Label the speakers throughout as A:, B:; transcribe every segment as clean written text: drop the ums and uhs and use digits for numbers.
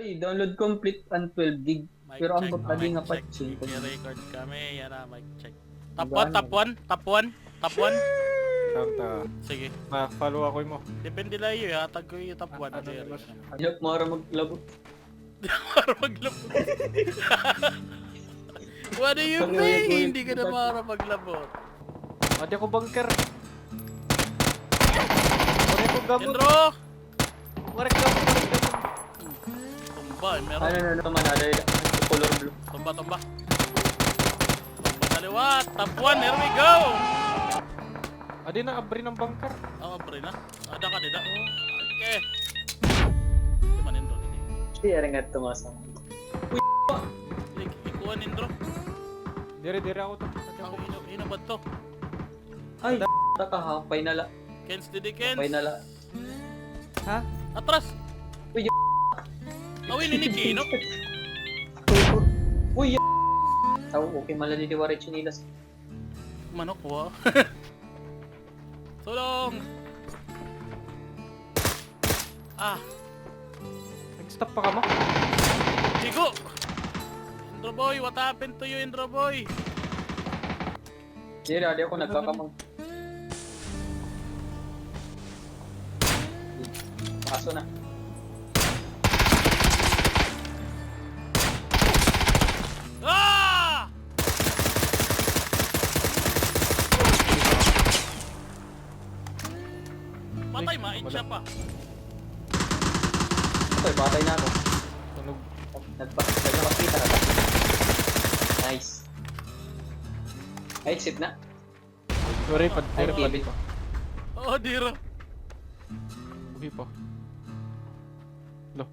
A: Ay, download complete and 12 gig.
B: Mic
A: Pero ang
B: check,
A: lagi
B: mic
A: nga pa
B: check. May record kami, yan na, mic check. Top 1, top 1, top 1, top 1.
C: Tanta.
B: Sige.
C: Ma-follow ako mo.
B: Depende lang yun, hatag ko yung top 1.
C: Ano
B: Ano
C: naman?
A: Hirap mo ara maglabot.
B: Para maglabot. What do you
A: Sorry,
B: mean?
A: wait.
B: Hindi ka na para maglabot.
C: Adi ako bunker. Korek ko gamot.
B: Kendro!
C: Korek gamot.
B: Tumba, meron.
A: Ano naman, ada color blue.
B: Tumba, tumba. Tumba kaliwat. Top 1, here we go!
C: Adi na abri ng bunker.
B: Ako, pre na. Ada ka, dida. Okay. Di man Indro, didi.
A: Siya rin nga tumasang.
B: Ikuha Indro.
C: Dire ako to. Adi ako.
B: Ang ino ba to?
A: Ay, taka ha, painala.
B: Kens, didi Kens.
A: Painala.
C: Ha?
B: Atras!
A: Uy,
B: Awin ni Kino.
A: Uy, tao, okay malali di warit chinilas.
B: Manok wa. Tulong! Ah,
C: Nag-stop pa ka mo?
B: Tigo! Indro boy, what happened to you, Indro boy?
A: Sige, adi ako nagkakamang. Kaso na.
B: Ah! Patay, main siya pa.
A: Okay, batay na ako.
C: Tunog.
A: Nagpakita na ba? Nice. Ay, exit na.
C: Sorry,
A: Ay,
C: dire
A: kibit.
B: Oh, dira.
C: Buhi pa. Lo.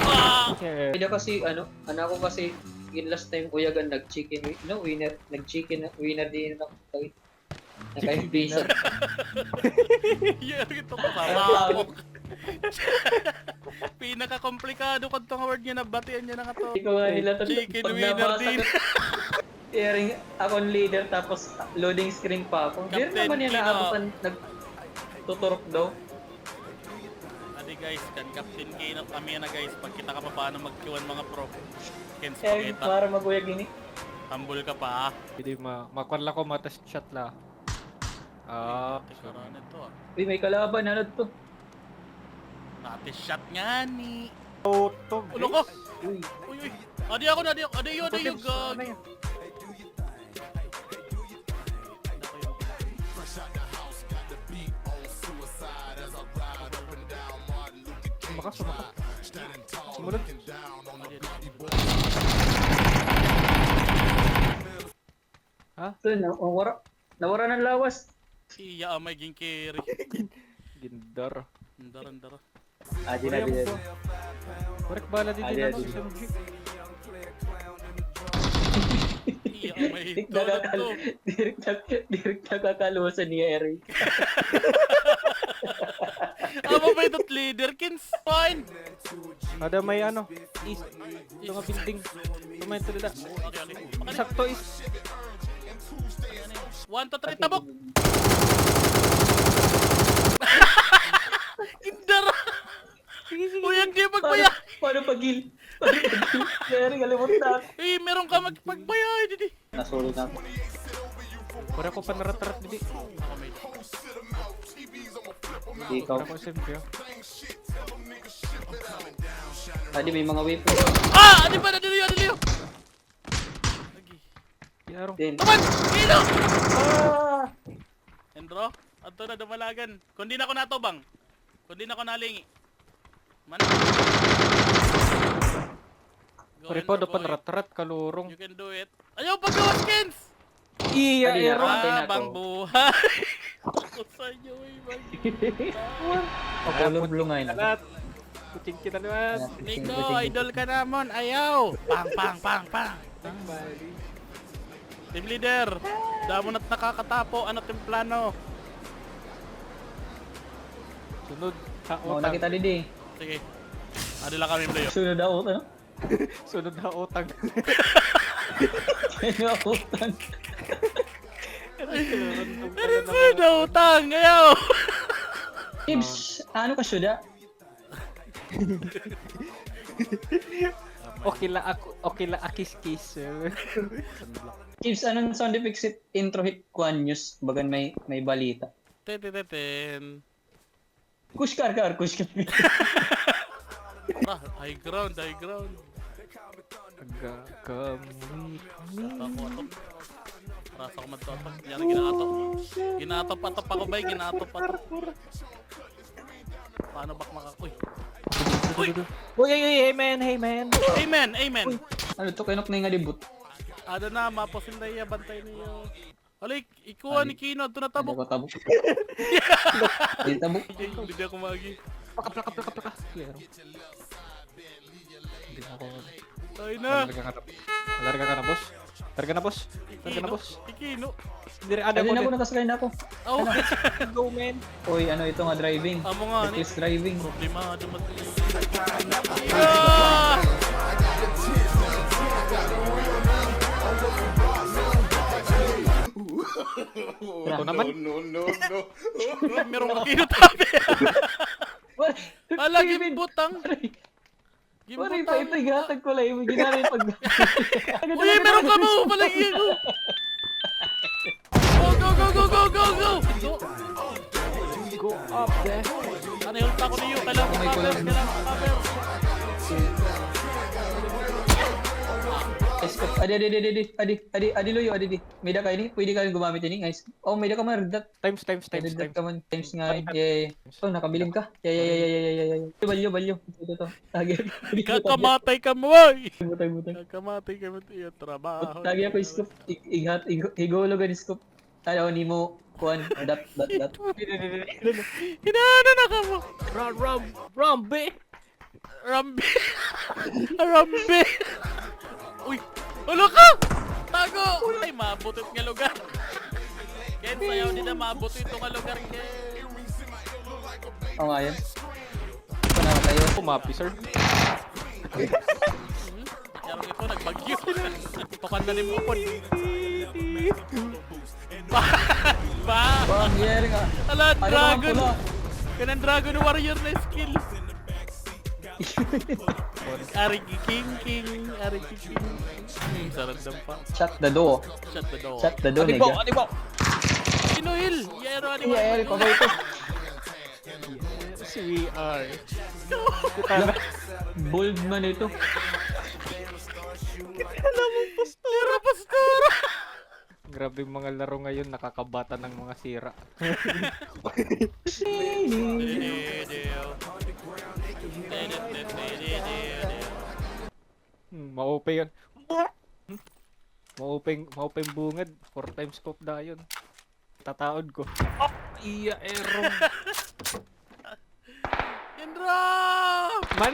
B: Ah!
C: Okay.
A: Kaya kasi, anak ko kasi, in last time kuyagan nag-chicken, winner, nag-chicken, winner din ako. Naka-impisa.
B: Yeah, ito pa mamawak. Pinaka-komplikado kung tong word niya, nabatian niya na ka to.
A: Hindi ko nga nila to.
B: Chicken
A: Pag
B: winner
A: nabasa
B: din.
A: ko, hearing akong leader tapos loading screen pa ako. Hindi rin
B: Captain
A: naman yan
B: Kino.
A: naabutan, nagtuturok daw.
B: Adi guys, kan Captain Kano kami na guys. Pagkita ka pa paano mag-Q1 mga pro. Kens
A: Kaya
B: pakita.
A: para mag-uyag ini.
B: Tambol ka pa ah.
C: Hindi makwan lang ko matest shot la. Ah,
B: Tekaran ito ah.
A: Uy, may kalaban, ano to?
B: Nati shot nga ni.
C: Totog.
B: Ulo ko!
A: Uy,
B: Uy, uy! Adi ako, adi ako, adi yun, adi yun, gag!
A: ano yan?
C: Sumakas. Sumunod. Ha?
A: Ito, nawara ng lawas.
B: Iya, may ging carry.
C: Gindar.
B: Andara.
A: Adi na din.
C: Korek bala din
A: Adi,
C: din ano
A: adi.
C: sa MG.
B: Iya, may
A: Direct nakakaluwasan ni Eric.
B: Amo ba ito leader, Kins? Fine!
C: Ada may ano, east. Ito nga building. Tumayin to nila.
B: Okay.
C: Sakto is.
B: 1, 2, 3, tabok! Indara! Uy, ang di magbaya!
A: Paano pag-heal? Eric, alimot na.
B: Eh, meron ka magpagbaya, hindi.
A: Nasulog na ako.
C: Korek ko pa narat-rat didi.
B: Ako may
A: Ikaw.
C: Korek ko sa MG.
A: Adi, may mga weapon.
B: Ah! Adi ba? Adi liyo! Lagi.
C: Yarong.
A: Then,
B: Taman! Kino!
A: ah!
B: Endro, ato na dumalagan. Kundi na ko nato bang. Kundi na ko nalingi. Man. Go,
C: Korek po
B: Endro,
C: dapan
B: boy.
C: rat-rat kalurong.
B: You can do it. Ayaw paggawas, Kens!
C: Iya,
A: Adi na,
C: erong.
A: patay na
B: Ah, bang
A: to.
B: buhay. Ako sa inyo, bang
A: Ako, color blue nga yun.
C: Alat. Kucing kita naman.
B: Nico, idol ka namon. Ayaw. Pang. Team leader. Damo na't nakakatapo. Ano team plano?
C: Sunod. Ha,
A: Oo,
C: utang.
A: nakita din eh.
B: Sige. Adi lang kami playo.
A: Sunod ako, ano?
C: Sunod na utang.
A: Ano ako, utang?
B: Pero na utang. Ayaw.
A: Tips, ano ka syuda?
C: Okay la akis-kis.
A: Gibbs, anong sound effects intro hit Kwan News? Bagan may balita.
B: Ten.
A: Kushkar.
B: High ground. Atok. Rasa ko magtotok. Yan ang ginaatok. Ginatop-atop ako ba? Ginatop-atop. Paano bak makakuy?
C: Uy, hey man.
B: Amen.
A: Ano to, kinok na yung alibot.
B: Ada na, maposin na iya, bantay niyo. Alay, ikuha ni Kino, ito na
A: Hindi
B: tabok.
A: ko tabok. Hindi tabok.
B: Hindi ako magi.
C: Plaka. Klaro. Hindi ako.
B: Tayo na.
C: Larga ka na, boss.
B: Ikino.
C: Hindi rin, ada
A: Ayun
C: ko
A: ako,
C: din.
A: nakasakay na ako.
B: Oh,
C: Go, man.
A: Uy, ano ito nga driving.
B: amo nga ni.
A: Reckless driving.
B: Problema, dumat.
C: Ito naman.
B: Meron ka Kino tabi.
A: What?
B: Ala, gimbutang.
A: Pare pa ito, igatag ko lang. Yung ginari pag...
B: Uy, meron ka mo. Palagi ko. Go.
C: Go up there.
B: Ano yung tako niyo? Kailangan ko cover.
A: Escort. Adi Loyo, adi. May da ka ini? Pwede ka rin gumamit ini, guys. Oh, may da ka man.
C: Times.
A: Ka man. Times nga. Yeah. Oh, nakabiling ka. Yeah. Balyo. Ito. Lagi.
B: Kakamatay ka mo, boy.
A: Butay.
B: Kakamatay ka mo. Yung trabaho.
A: Lagi ako scoop. Higologan scoop. Ano, ni mo. Kuan. Dat.
B: Hinaano na ka mo.
C: Rambe.
B: Rambe. Uy, ulo ka! Tago! Ay, mabutot nga lugar. Ken, sayaw din na mabutot ito nga lugar, Ken.
A: Oo nga yan. Ito na tayo.
C: Pumapi, sir.
B: Yarong ito, nagbagyo. Tukan na ni Mupon. Ba?
A: Bang, yeah nga.
B: Ala,
A: Ano
B: dragon.
A: pula?
B: Kanang dragon warrior na skill. Ariki King. Sarandam pa.
A: Shut the door.
B: Shut the door.
A: Adibaw.
B: Kinuhil! Yero, ano
A: Yeah,
B: ba?
A: pabay ito.
C: Yes, we are.
A: Bold man ito.
B: Postura!
C: Grabe yung mga laro ngayon, nakakabata ng mga sira. Maupe yun. Maupe yung bungad. 4 times scope da yun. Tataod ko. Oh! Iya, erong.
B: Indra!
C: Man!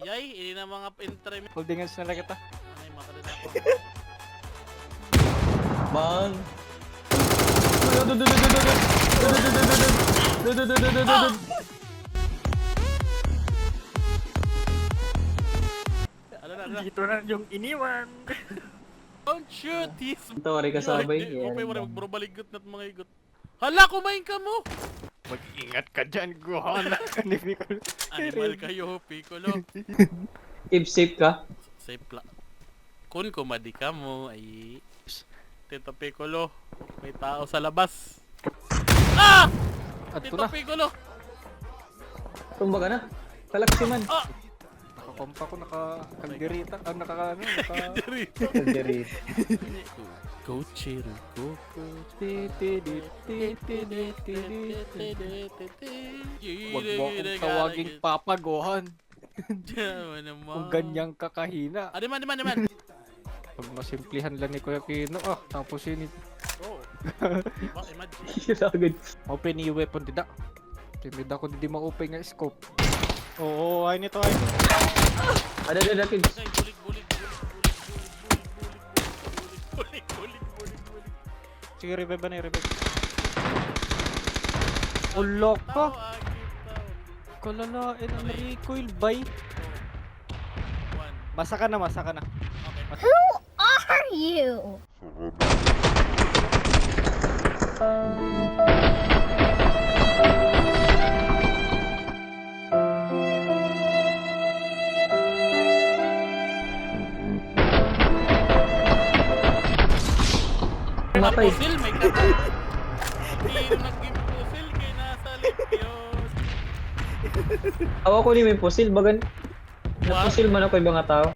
B: Yay, ini na mga intrim.
C: Holding hands na lang kita.
B: Ay, makadala ako.
A: Bang.
B: Ala.
C: Dito na yung iniwan.
B: Don't shoot! He's...
A: Tawari ka sabay.
B: Upay mo rin magbaligot na't mga igot. Hala, kumain ka mo!
C: Mag-ingat ka dyan, Gohan.
B: Animal kayo, Piccolo.
A: Keep safe ka.
B: Safe la. Kun kumadi ka mo, ay... Tito Piccolo, may tao sa labas. Ah!
C: Ato
B: Tito
C: na.
B: Piccolo!
A: Tumba ka na. Kalaksiman.
B: Ah!
C: Nakakompa ko, naka-kalderita.
A: Kalderit.
B: Go chill, go.
C: Huwag mo akong tawaging Papa Gohan. Kung ganyang kakahina.
B: Ano man.
C: Pag masimplihan lang ni Kuya Kino, tapos yun.
B: Oh. Imagine.
A: Sagad.
C: Open yung weapon, dida. Timid ako, hindi ma-open nga scope. Oo, ay nito ay.
A: Ada, Kibbs.
B: Okay, bulik.
C: Sige, revive na revive. Ulo ka! Kalalain ang recoil, bay. Masa ka na.
B: Okay.
D: Are you?
A: namatay.
B: Pusil, may kata. Hindi naging pusil kay nasa lip yun.
A: Awa ko ni may pusil, bagan.
B: Wow.
A: Napusil man ako yung mga tao.